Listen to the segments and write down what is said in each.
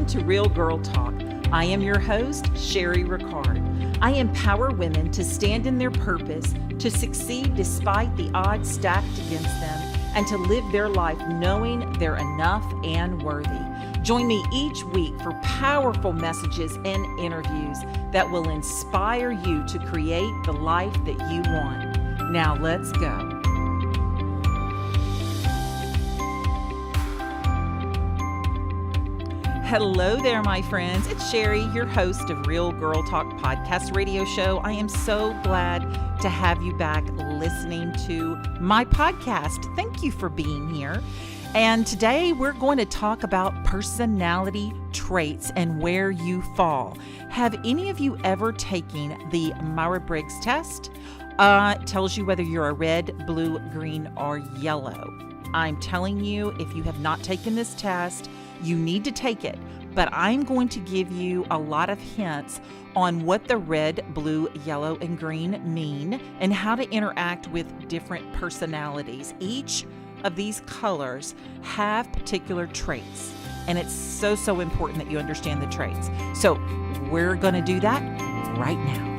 Welcome to Real Girl Talk. I am your host, Sherry Ricard. I empower women to stand in their purpose, to succeed despite the odds stacked against them, and to live their life knowing they're enough and worthy. Join me each week for powerful messages and interviews that will inspire you to create the life that you want. Now let's go. Hello there, my friends. It's Sherry, your host of Real Girl Talk podcast radio show. I am so glad to have you back listening to my podcast. Thank you for being here. And today we're going to talk about personality traits and where you fall. Have any of you ever taken the Myers-Briggs test? It tells you whether you're a red, blue, green, or yellow. I'm telling you, if you have not taken this test, you need to take it, but I'm going to give you a lot of hints on what the red, blue, yellow, and green mean and how to interact with different personalities. Each of these colors have particular traits, and it's so important that you understand the traits. So we're going to do that right now.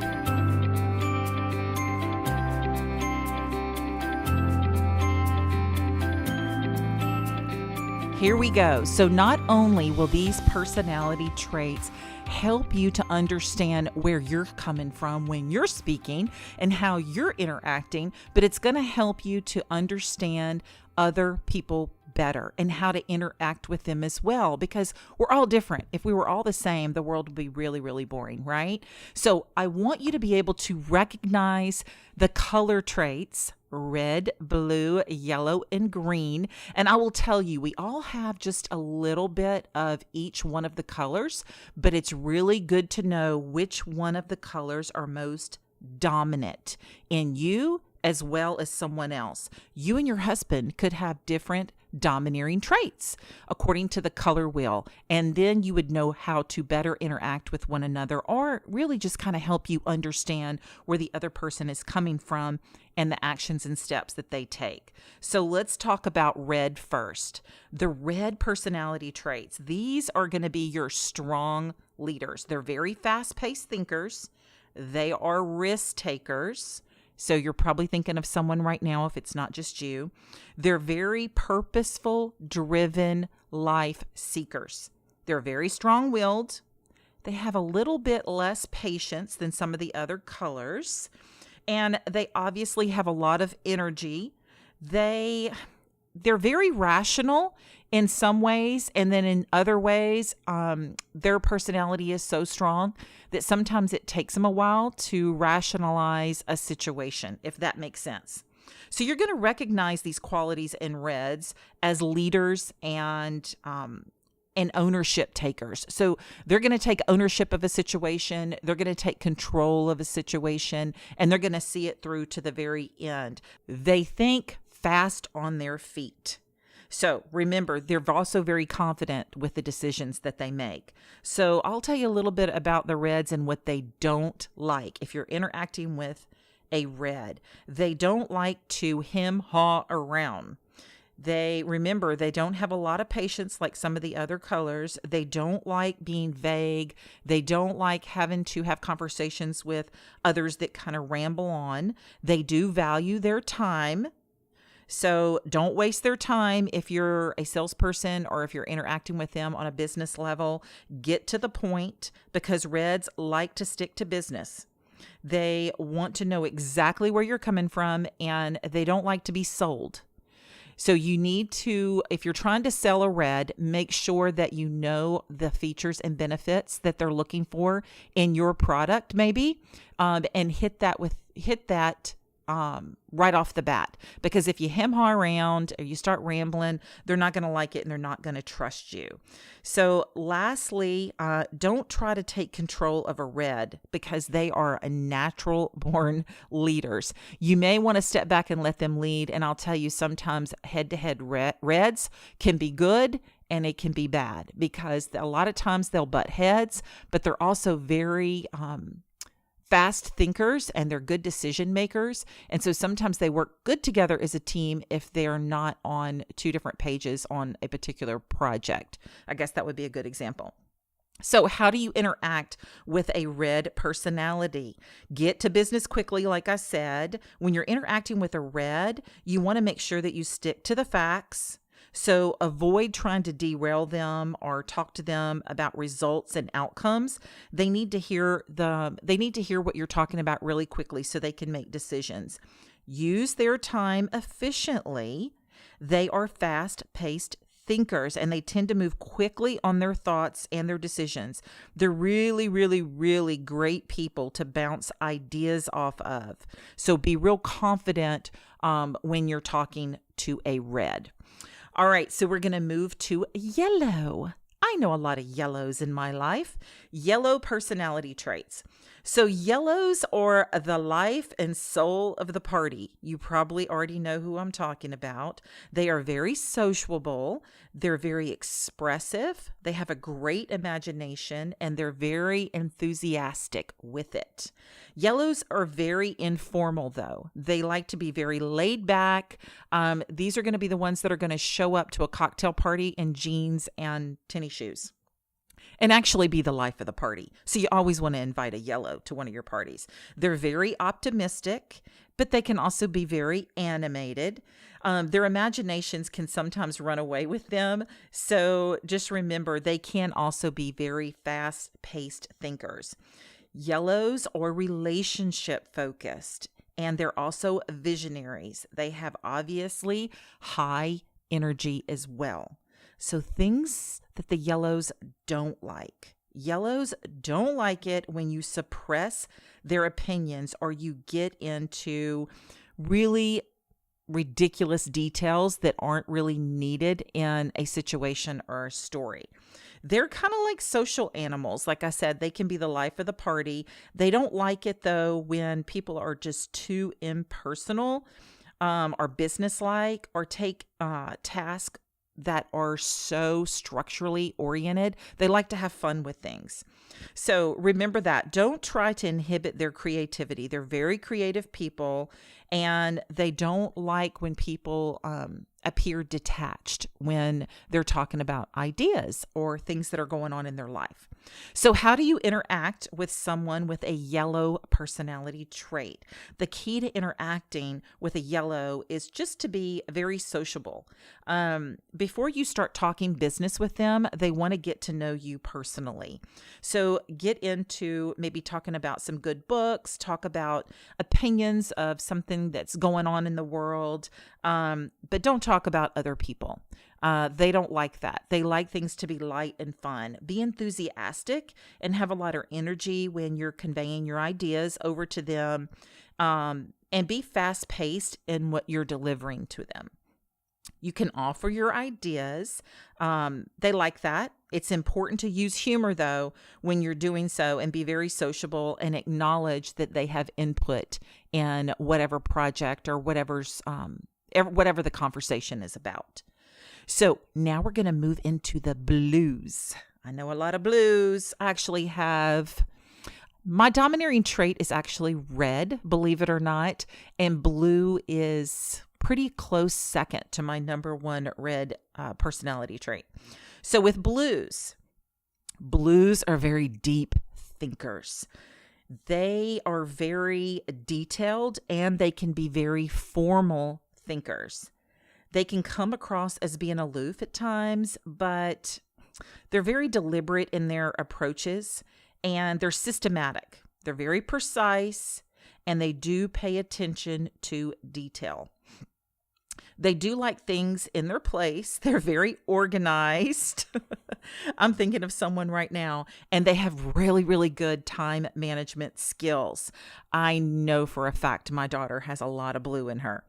Here we go. So not only will these personality traits help you to understand where you're coming from when you're speaking and how you're interacting, but it's going to help you to understand other people better and how to interact with them as well, because we're all different. If we were all the same, the world would be really boring, right? So I want you to be able to recognize the color traits: red, blue, yellow, and green. And I will tell you, we all have just a little bit of each one of the colors, but it's really good to know which one of the colors are most dominant in you as well as someone else. You and your husband could have different domineering traits according to the color wheel, and then you would know how to better interact with one another, or really just kind of help you understand where the other person is coming from and the actions and steps that they take. So let's talk about red first. The red personality traits, these are going to be your strong leaders. They're very fast-paced thinkers. They are risk takers. So you're probably thinking of someone right now if it's not just you. They're very purposeful, driven life seekers. They're very strong-willed. They have a little bit less patience than some of the other colors. And they obviously have a lot of energy. They're very rational in some ways, and then in other ways, their personality is so strong that sometimes it takes them a while to rationalize a situation, if that makes sense. So you're going to recognize these qualities in reds as leaders and ownership takers. So they're going to take ownership of a situation, they're going to take control of a situation, and they're going to see it through to the very end. They think fast on their feet. So remember, they're also very confident with the decisions that they make. So I'll tell you a little bit about the reds and what they don't like. If you're interacting with a red, they don't like to hem-haw around. They don't have a lot of patience like some of the other colors. They don't like being vague. They don't like having to have conversations with others that kind of ramble on. They do value their time. So don't waste their time if you're a salesperson or if you're interacting with them on a business level. Get to the point, because reds like to stick to business. They want to know exactly where you're coming from, and they don't like to be sold. So you need to, if you're trying to sell a red, make sure that you know the features and benefits that they're looking for in your product, maybe, and hit that right off the bat. Because if you hem-haw around or you start rambling, they're not going to like it and they're not going to trust you. So lastly, don't try to take control of a red, because they are a natural born leaders. You may want to step back and let them lead. And I'll tell you, sometimes head-to-head reds can be good and it can be bad, because a lot of times they'll butt heads, but they're also very fast thinkers and they're good decision makers. And so sometimes they work good together as a team if they're not on two different pages on a particular project. I guess that would be a good example. So, how do you interact with a red personality? Get to business quickly, like I said. When you're interacting with a red, you want to make sure that you stick to the facts. So, avoid trying to derail them or talk to them about results and outcomes. They need to hear what you're talking about really quickly so they can make decisions. Use their time efficiently. They are fast-paced thinkers and they tend to move quickly on their thoughts and their decisions. They're really, really, really great people to bounce ideas off of. So be real confident when you're talking to a red. All right, so we're going to move to yellow. I know a lot of yellows in my life. Yellow personality traits. So yellows are the life and soul of the party. You probably already know who I'm talking about. They are very sociable. They're very expressive. They have a great imagination and they're very enthusiastic with it. Yellows are very informal though. They like to be very laid back. These are going to be the ones that are going to show up to a cocktail party in jeans and tennis shoes and actually be the life of the party. So you always want to invite a yellow to one of your parties. They're very optimistic, but they can also be very animated. Their imaginations can sometimes run away with them. So just remember, they can also be very fast-paced thinkers. Yellows are relationship focused, and they're also visionaries. They have obviously high energy as well. So things that the yellows don't like. Yellows don't like it when you suppress their opinions or you get into really ridiculous details that aren't really needed in a situation or a story. They're kind of like social animals. Like I said, they can be the life of the party. They don't like it, though, when people are just too impersonal or businesslike or take tasks that are so structurally oriented. They like to have fun with things. So remember that. Don't try to inhibit their creativity. They're very creative people, and they don't like when people appear detached when they're talking about ideas or things that are going on in their life. So how do you interact with someone with a yellow personality trait? The key to interacting with a yellow is just to be very sociable. Before you start talking business with them, they want to get to know you personally. So get into maybe talking about some good books, talk about opinions of something that's going on in the world, but don't talk about other people. They don't like that. They like things to be light and fun. Be enthusiastic and have a lot of energy when you're conveying your ideas over to them, and be fast-paced in what you're delivering to them. You can offer your ideas. They like that. It's important to use humor, though, when you're doing so, and be very sociable and acknowledge that they have input in whatever project or whatever the conversation is about. So now we're going to move into the blues. I know a lot of blues. My domineering trait is actually red, believe it or not, and blue is pretty close second to my number one red personality trait. So with blues are very deep thinkers. They are very detailed and they can be very formal thinkers. They can come across as being aloof at times, but they're very deliberate in their approaches and they're systematic. They're very precise and they do pay attention to detail. They do like things in their place. They're very organized. I'm thinking of someone right now, and they have really, really good time management skills. I know for a fact my daughter has a lot of blue in her.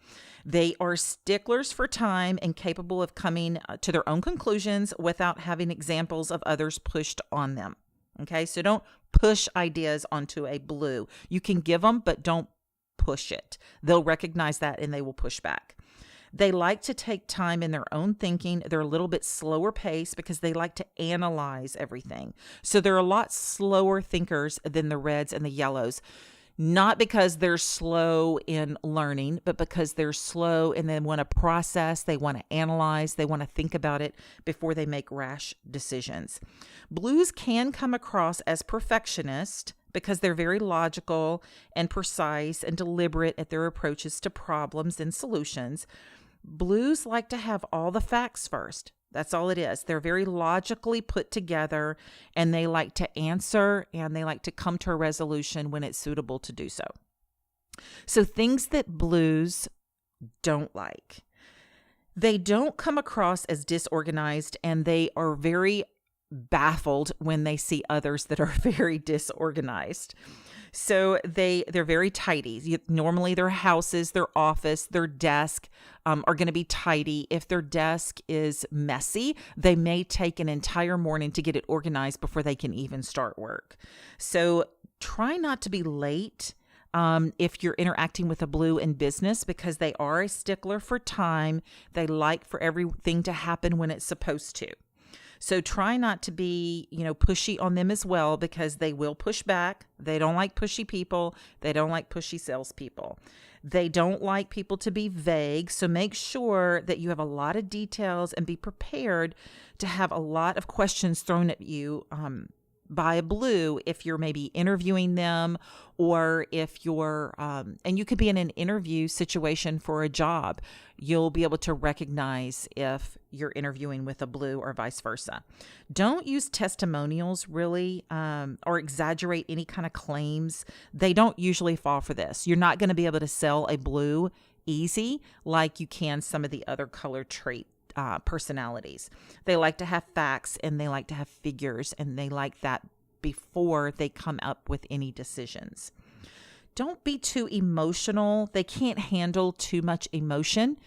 They are sticklers for time and capable of coming to their own conclusions without having examples of others pushed on them. Okay, so don't push ideas onto a blue. You can give them, but don't push it. They'll recognize that and they will push back. They like to take time in their own thinking. They're a little bit slower paced because they like to analyze everything. So they're a lot slower thinkers than the reds and the yellows. not because they're slow in learning, but because they're slow and they want to process, they want to analyze, they want to think about it before they make rash decisions. Blues can come across as perfectionist because they're very logical and precise and deliberate at their approaches to problems and solutions. Blues like to have all the facts first. That's all it is. They're very logically put together, and they like to answer and they like to come to a resolution when it's suitable to do so. So things that blues don't like. They don't come across as disorganized, and they are very baffled when they see others that are very disorganized. So they're very tidy. Normally their houses, their office, their desk are going to be tidy. If their desk is messy, they may take an entire morning to get it organized before they can even start work. So try not to be late if you're interacting with a blue in business, because they are a stickler for time. They like for everything to happen when it's supposed to. So try not to be, pushy on them as well, because they will push back. They don't like pushy people. They don't like pushy salespeople. They don't like people to be vague. So make sure that you have a lot of details and be prepared to have a lot of questions thrown at you by a blue if you're maybe interviewing them, or if you're, and you could be in an interview situation for a job. You'll be able to recognize if you're interviewing with a blue or vice versa. Don't use testimonials really, or exaggerate any kind of claims. They don't usually fall for this. You're not going to be able to sell a blue easy like you can some of the other color trait personalities. They like to have facts, and they like to have figures, and they like that before they come up with any decisions. Don't be too emotional. They can't handle too much emotion.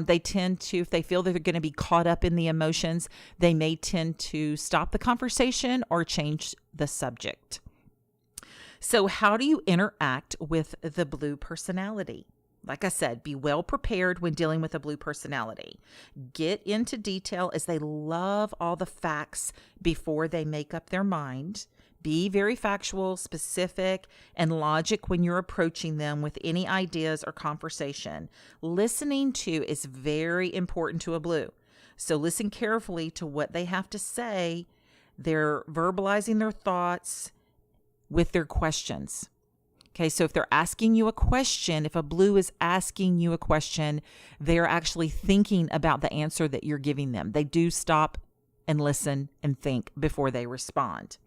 They tend to, if they feel that they're going to be caught up in the emotions, they may tend to stop the conversation or change the subject. So how do you interact with the blue personality? Like I said, be well prepared when dealing with a blue personality. Get into detail, as they love all the facts before they make up their mind. Be very factual, specific, and logic when you're approaching them with any ideas or conversation. Listening to is very important to a blue. So listen carefully to what they have to say. They're verbalizing their thoughts with their questions. Okay, so if they're asking you a question, if a blue is asking you a question, they're actually thinking about the answer that you're giving them. They do stop and listen and think before they respond.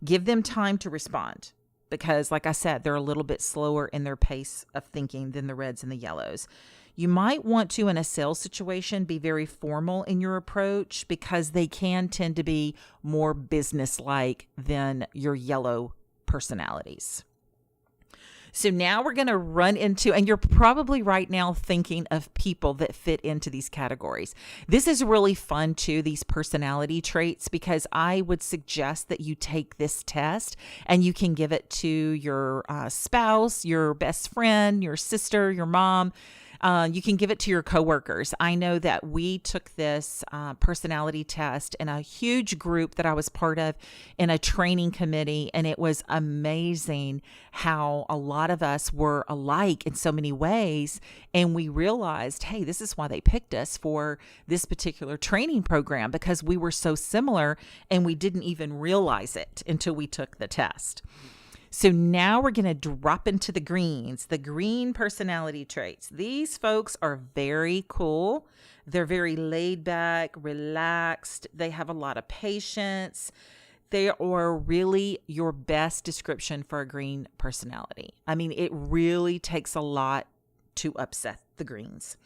Give them time to respond, because, like I said, they're a little bit slower in their pace of thinking than the reds and the yellows. You might want to, in a sales situation, be very formal in your approach, because they can tend to be more business-like than your yellow personalities. So now we're going to run into, and you're probably right now thinking of people that fit into these categories. This is really fun too, these personality traits, because I would suggest that you take this test and you can give it to your spouse, your best friend, your sister, your mom. You can give it to your coworkers. I know that we took this personality test in a huge group that I was part of in a training committee, and it was amazing how a lot of us were alike in so many ways. And we realized, hey, this is why they picked us for this particular training program, because we were so similar, and we didn't even realize it until we took the test. So now we're going to drop into the greens, the green personality traits. These folks are very cool. They're very laid back, relaxed. They have a lot of patience. They are really your best description for a green personality. I mean, it really takes a lot to upset the greens.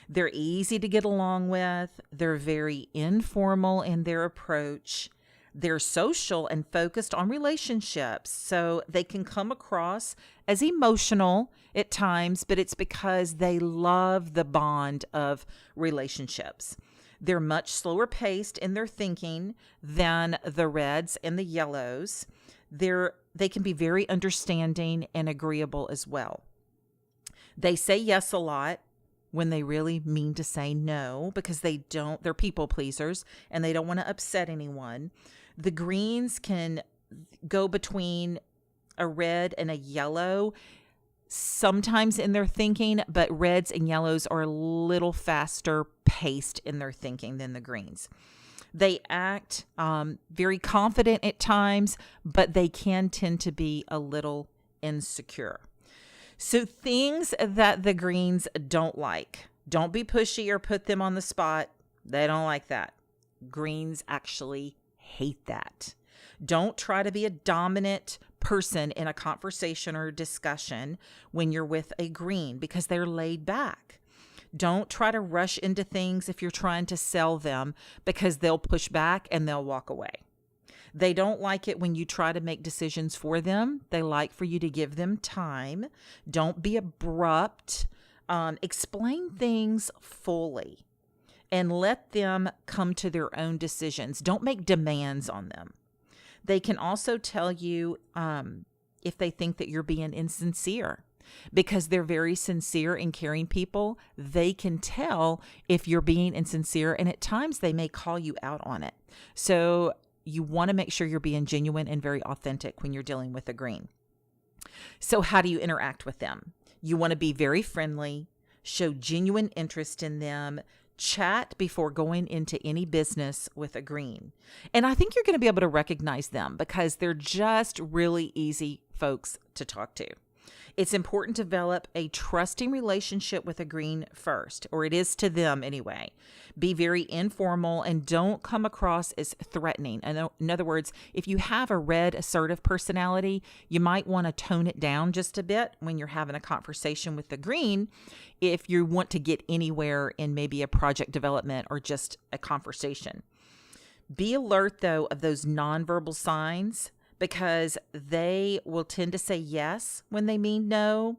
They're easy to get along with. They're very informal in their approach. They're social and focused on relationships, so they can come across as emotional at times, but it's because they love the bond of relationships. They're much slower paced in their thinking than the reds and the yellows. They can be very understanding and agreeable as well. They say yes a lot when they really mean to say no, because they're people pleasers and they don't want to upset anyone. The greens can go between a red and a yellow sometimes in their thinking, but reds and yellows are a little faster paced in their thinking than the greens. They act very confident at times, but they can tend to be a little insecure. So things that the greens don't like. Don't be pushy or put them on the spot. They don't like that. Greens actually hate that. Don't try to be a dominant person in a conversation or discussion when you're with a green because they're laid back. Don't try to rush into things if you're trying to sell them because they'll push back and they'll walk away. They don't like it when you try to make decisions for them. They like for you to give them time. Don't be abrupt. Explain things fully and let them come to their own decisions. Don't make demands on them. They can also tell you if they think that you're being insincere because they're very sincere and caring people. They can tell if you're being insincere, and at times they may call you out on it. So you want to make sure you're being genuine and very authentic when you're dealing with a green. So how do you interact with them? You want to be very friendly, show genuine interest in them, chat before going into any business with a green. And I think you're going to be able to recognize them because they're just really easy folks to talk to. It's important to develop a trusting relationship with a green first, or it is to them anyway. Be very informal and don't come across as threatening. In other words, if you have a red assertive personality, you might want to tone it down just a bit when you're having a conversation with the green if you want to get anywhere in maybe a project development or just a conversation. Be alert, though, of those nonverbal signs, because they will tend to say yes when they mean no,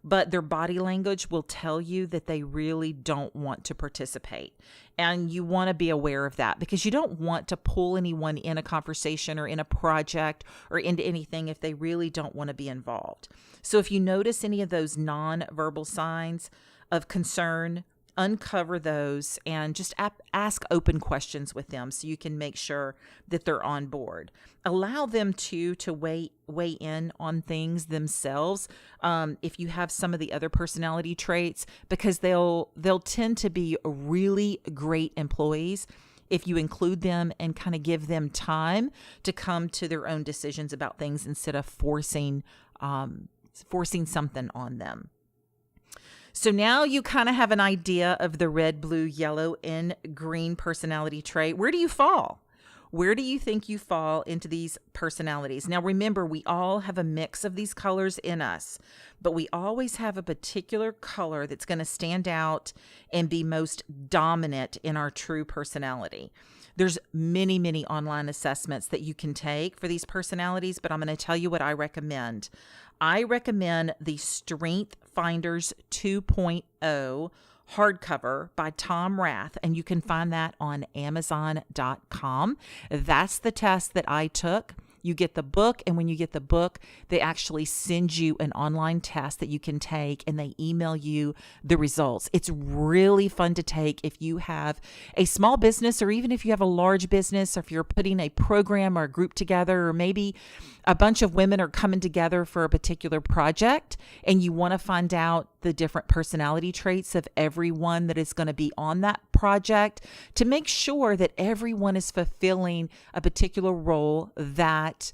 but their body language will tell you that they really don't want to participate. And you want to be aware of that because you don't want to pull anyone in a conversation or in a project or into anything if they really don't want to be involved. So if you notice any of those nonverbal signs of concern, uncover those and just ask open questions with them so you can make sure that they're on board. Allow them to weigh in on things themselves if you have some of the other personality traits, because they'll tend to be really great employees if you include them and kind of give them time to come to their own decisions about things instead of forcing something on them. So now you kind of have an idea of the red, blue, yellow, and green personality trait. Where do you fall? Where do you think you fall into these personalities? Now, remember, we all have a mix of these colors in us, but we always have a particular color that's going to stand out and be most dominant in our true personality. There's many, many online assessments that you can take for these personalities, but I'm going to tell you what I recommend. I recommend the Strength Finders 2.0 hardcover by Tom Rath, and you can find that on Amazon.com. That's the test that I took. You get the book, and when you get the book, they actually send you an online test that you can take, and they email you the results. It's really fun to take if you have a small business, or even if you have a large business, or if you're putting a program or a group together, or maybe a bunch of women are coming together for a particular project, and you want to find out the different personality traits of everyone that is going to be on that project to make sure that everyone is fulfilling a particular role that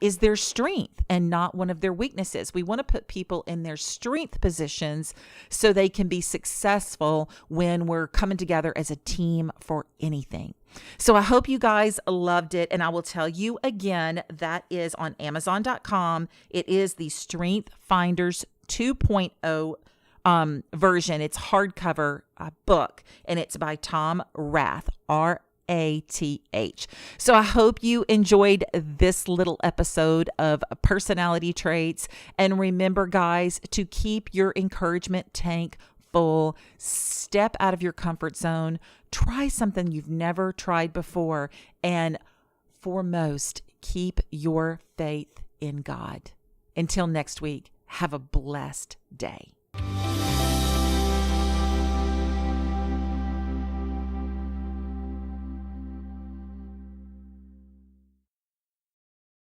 is their strength and not one of their weaknesses. We want to put people in their strength positions so they can be successful when we're coming together as a team for anything. So I hope you guys loved it. And I will tell you again, that is on Amazon.com. It is the Strength Finders 2.0 version. It's hardcover book, and it's by Tom Rath, Rath. So I hope you enjoyed this little episode of personality traits. And remember, guys, to keep your encouragement tank full. Step out of your comfort zone. Try something you've never tried before. And foremost, keep your faith in God. Until next week, have a blessed day.